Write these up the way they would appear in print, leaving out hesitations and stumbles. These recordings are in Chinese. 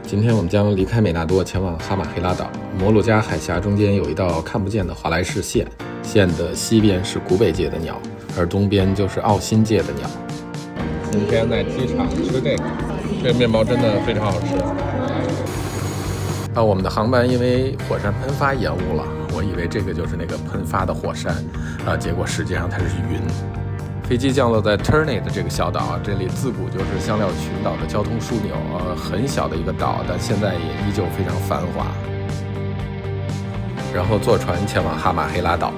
今天我们将离开美纳多，前往哈马黑拉岛。摩鹿加海峡中间有一道看不见的华莱士线，线的西边是古北界的鸟，而东边就是奥新界的鸟。今天在机场吃这个面包真的非常好吃。我们的航班因为火山喷发延误了，我以为这个就是那个喷发的火山，结果实际上它是云。飞机降落在 Ternate 这个小岛，这里自古就是香料群岛的交通枢纽，很小的一个岛，但现在也依旧非常繁华。然后坐船前往哈马黑拉岛。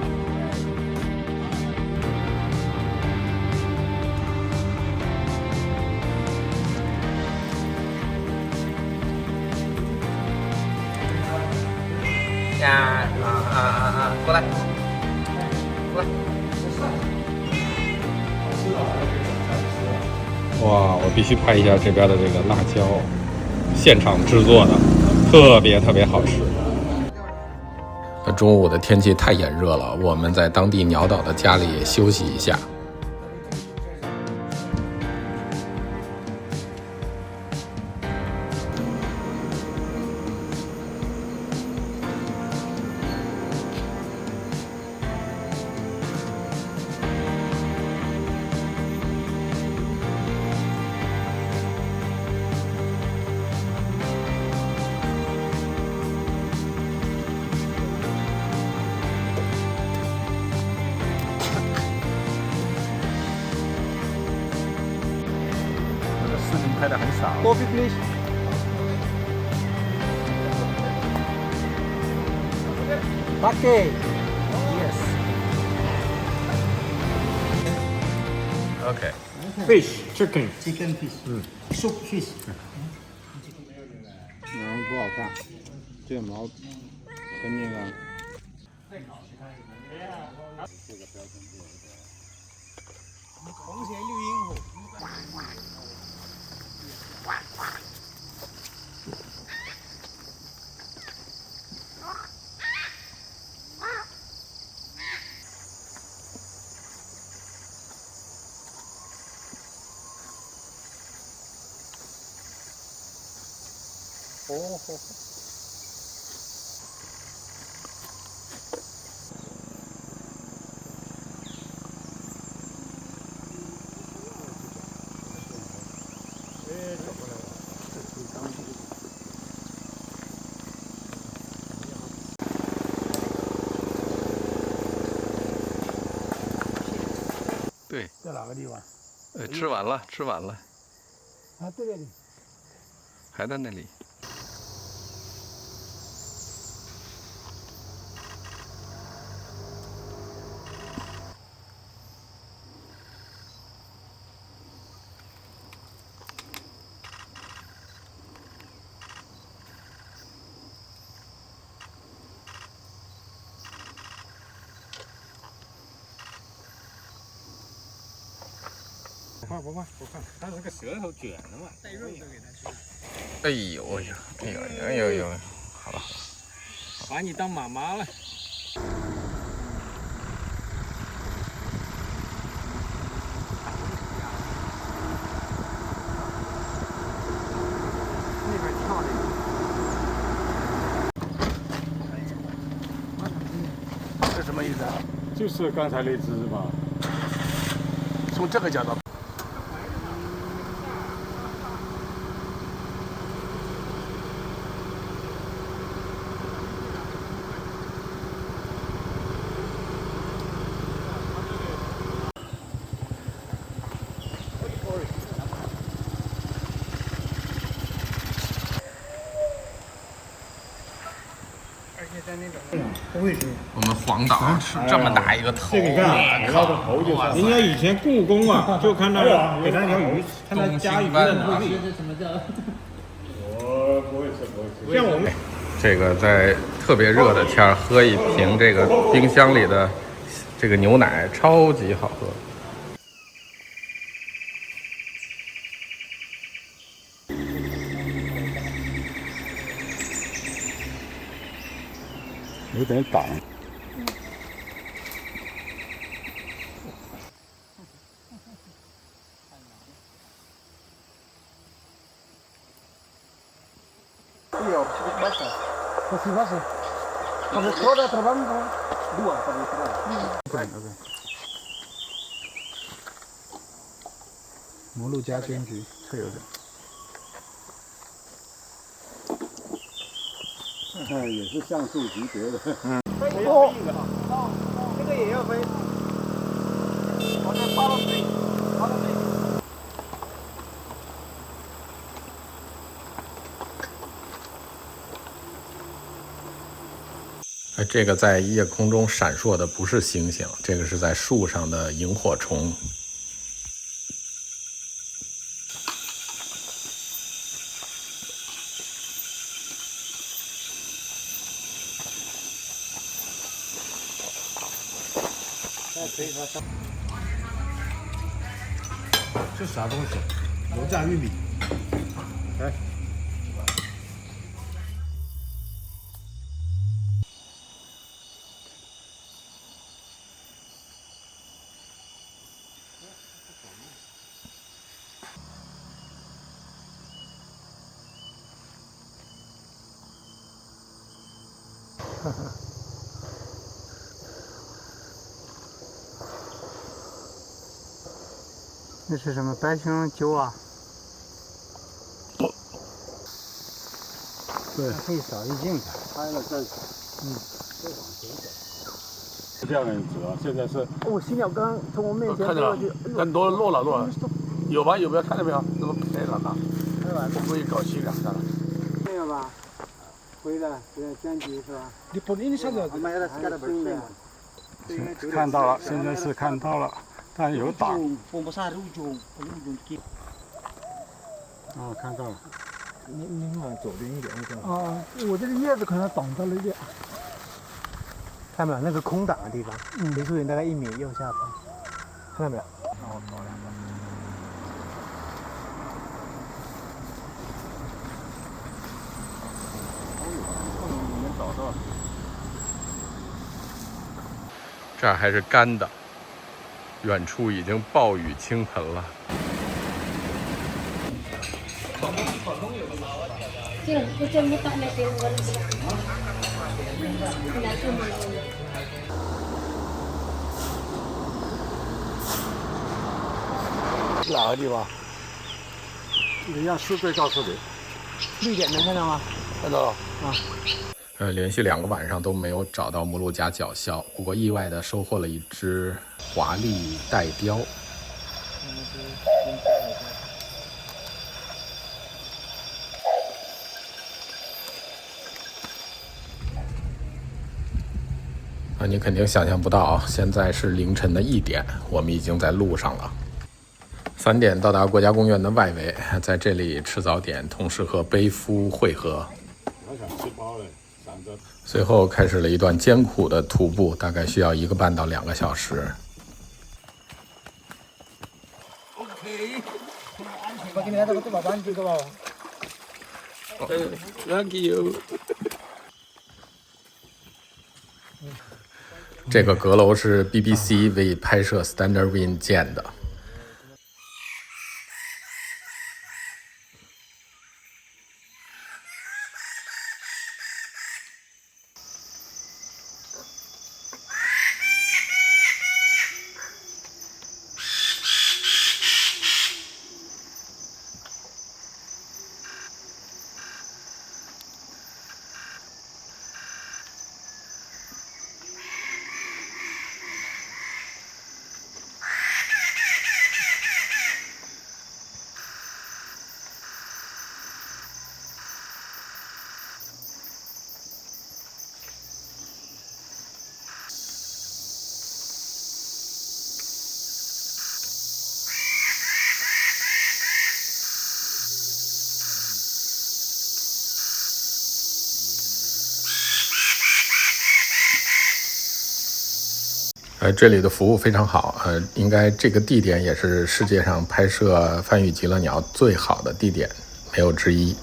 过来，过来。哇，我必须拍一下这边的这个辣椒，现场制作的，特别好吃。中午的天气太炎热了，我们在当地鸟岛的家里休息一下。拍的很少。Coffee please. Bucket. Yes. Okay. Fish, chicken. Chicken fish. Soup fish. 毛不好看，这个毛跟那个。红鞋绿鹦鹉。哦。对，在哪个地方？吃完了，吃完了。啊，对对对，还在那里。不怕，它是个舌头卷的嘛，带肉的给它吃。哎呦，哎呦，好了，把你当妈妈了。那边跳的。这什么意思啊？就是刚才那只吧。从这个角度。我们黄岛吃这么大一个头，这个看，那个头就是。人家以前故宫啊，就看到给他一条鱼，看他加鱼在哪里。我不会吃。像我们这个在特别热的天儿喝一瓶这个冰箱里的这个牛奶，超级好喝。有点挡。摩鹿加监局特有的。也是像素级别的。哦，这个也要飞。我在发了飞，发了飞。这个在夜空中闪烁的不是星星，这个是在树上的萤火虫。这啥东西？油炸玉米。来。那是什么白熊酒啊？对，可以扫一镜子。拍了再，再往前走。这样子啊，现在是。哦，新鸟刚从我面前看见了，很多落了，有吧？有没有看到没有？怎么拍了呢？我故意搞新两下了。没有吧？回来，监局是吧？你不，你晓得？看到了，现在是看到了，但有挡。哦，看到了。你往左边一点，啊，我这个叶子可能挡到了一点。看到没有？那个空档的地方，离树林大概1米右下方，看到没有？然后搞2个。这儿还是干的，远处已经暴雨倾盆了。哪个地方？你让师队告诉你。绿点能看到吗？看到了。啊。连续2个晚上都没有找到摩鹿加角鸮，不过意外的收获了一只华丽带雕。你肯定想象不到，现在是凌晨的1点，我们已经在路上了。3点到达国家公园的外围，在这里吃早点，同时和背夫会合。我想吃饱了，想着。随后开始了一段艰苦的徒步，大概需要1个半到2个小时。OK。我给你看到个多少班这个吧？Thank you。这个阁楼是 BBC 为拍摄 Standard Wind 建的。这里的服务非常好，应该这个地点也是世界上拍摄繁羽极乐鸟最好的地点，没有之一。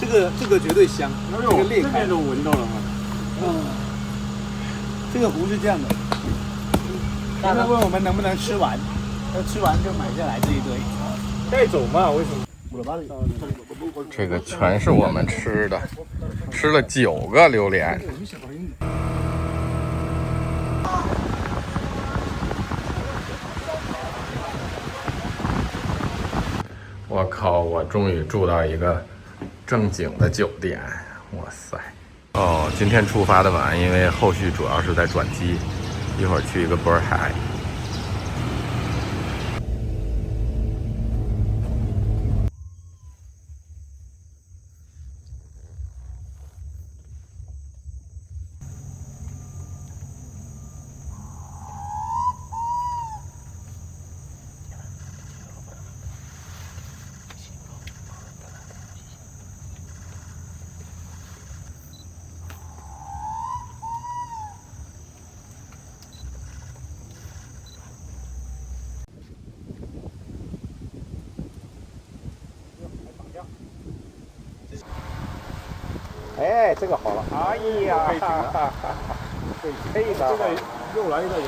这个绝对香，这个裂开都闻到了吗？这个壶是这样的。他们问我们能不能吃完，吃完就买下来这一堆。带走嘛？为什么？这个全是我们吃的，吃了9个榴莲。我靠！我终于住到一个正经的酒店，哇塞！哦，今天出发的晚，因为后续主要是在转机，一会儿去一个波尔海。哎，这个好了。哎呀，可以的。这个又来一个油。